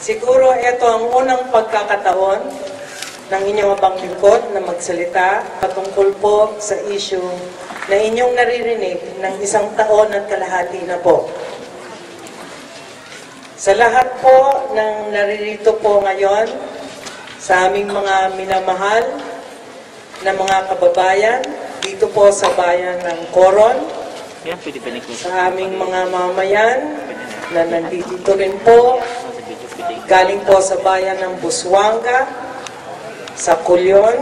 Siguro ito ang unang pagkakataon ng inyong abang lingkod na magsalita patungkol po sa issue na inyong naririnig ng 1 taon at kalahati na po. Sa lahat po ng naririto po ngayon, sa aming mga minamahal na mga kababayan, dito po sa bayan ng Coron, sa aming mga mamayan na nandito rin po, galing po sa bayan ng Busuanga, sa Culyon,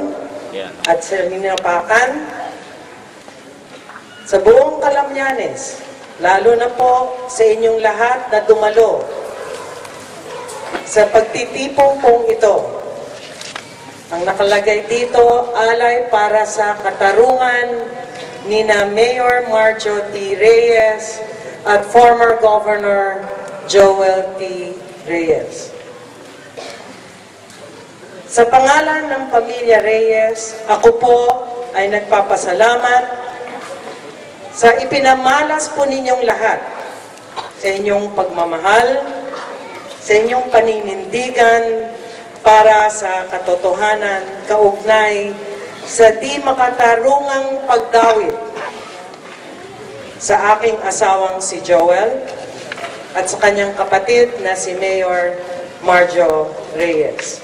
at sa Hinapakan, sa buong Calamyanes, lalo na po sa inyong lahat na dumalo sa pagtitipong pong ito. Ang nakalagay dito, alay para sa katarungan ni na Mayor Marjo T. Reyes at former Governor Joel T. Reyes. Sa pangalan ng Pamilya Reyes, ako po ay nagpapasalamat sa ipinamalas po ninyong lahat, sa inyong pagmamahal, sa inyong paninindigan para sa katotohanan kaugnay sa di makatarungang pagdawit sa aking asawang si Joel at sa kanyang kapatid na si Mayor Marjo Reyes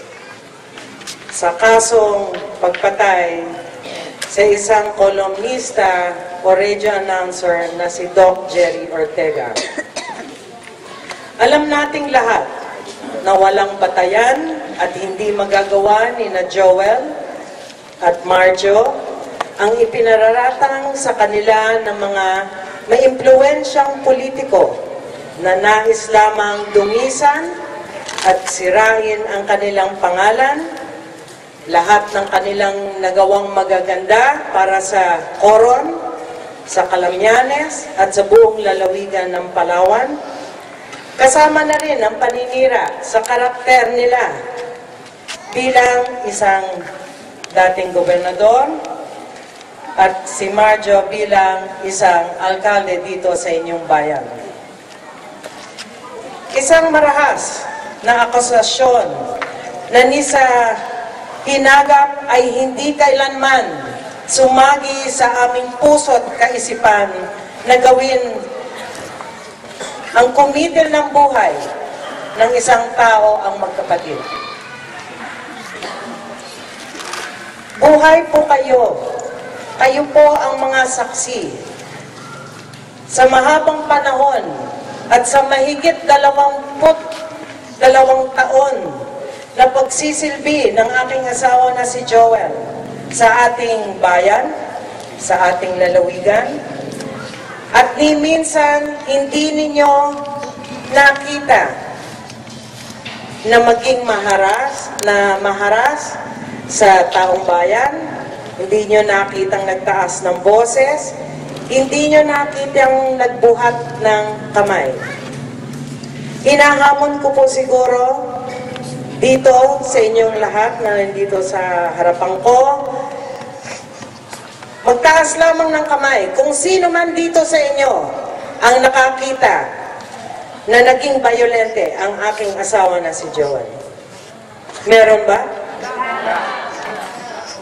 sa kasong pagpatay sa isang kolumnista o radio announcer na si Doc Jerry Ortega. Alam nating lahat na walang batayan at hindi magagawa ni na Joel at Marjo ang ipinararatang sa kanila ng mga may impluwensyang politiko na nais lamang dungisan at sirain ang kanilang pangalan, lahat ng kanilang nagawang magaganda para sa Coron, sa Calamyanes at sa buong lalawigan ng Palawan. Kasama na rin ang paninira sa karakter nila bilang isang dating gobernador at si Marjo bilang isang alkalde dito sa inyong bayan. Isang marahas na akusasyon na ni sa hinagap ay hindi kailanman sumagi sa aming puso't kaisipan na gawin ang kumitil ng buhay ng isang tao ang magkapatid. Buhay po kayo. Kayo po ang mga saksi. Sa mahabang panahon at sa mahigit 22 taon na pagsisilbi ng aking asawa na si Joel sa ating bayan, sa ating lalawigan, at ni minsan hindi ninyo nakita na maging maharas sa taong bayan, hindi nyo nakitang nagtaas ng boses, hindi nyo nakitang nagbuhat ng kamay. Hinahamon ko po siguro dito sa inyong lahat na nandito sa harapan ko, magtaas lamang ng kamay kung sino man dito sa inyo ang nakakita na naging bayolente ang aking asawa na si Joel. Meron ba?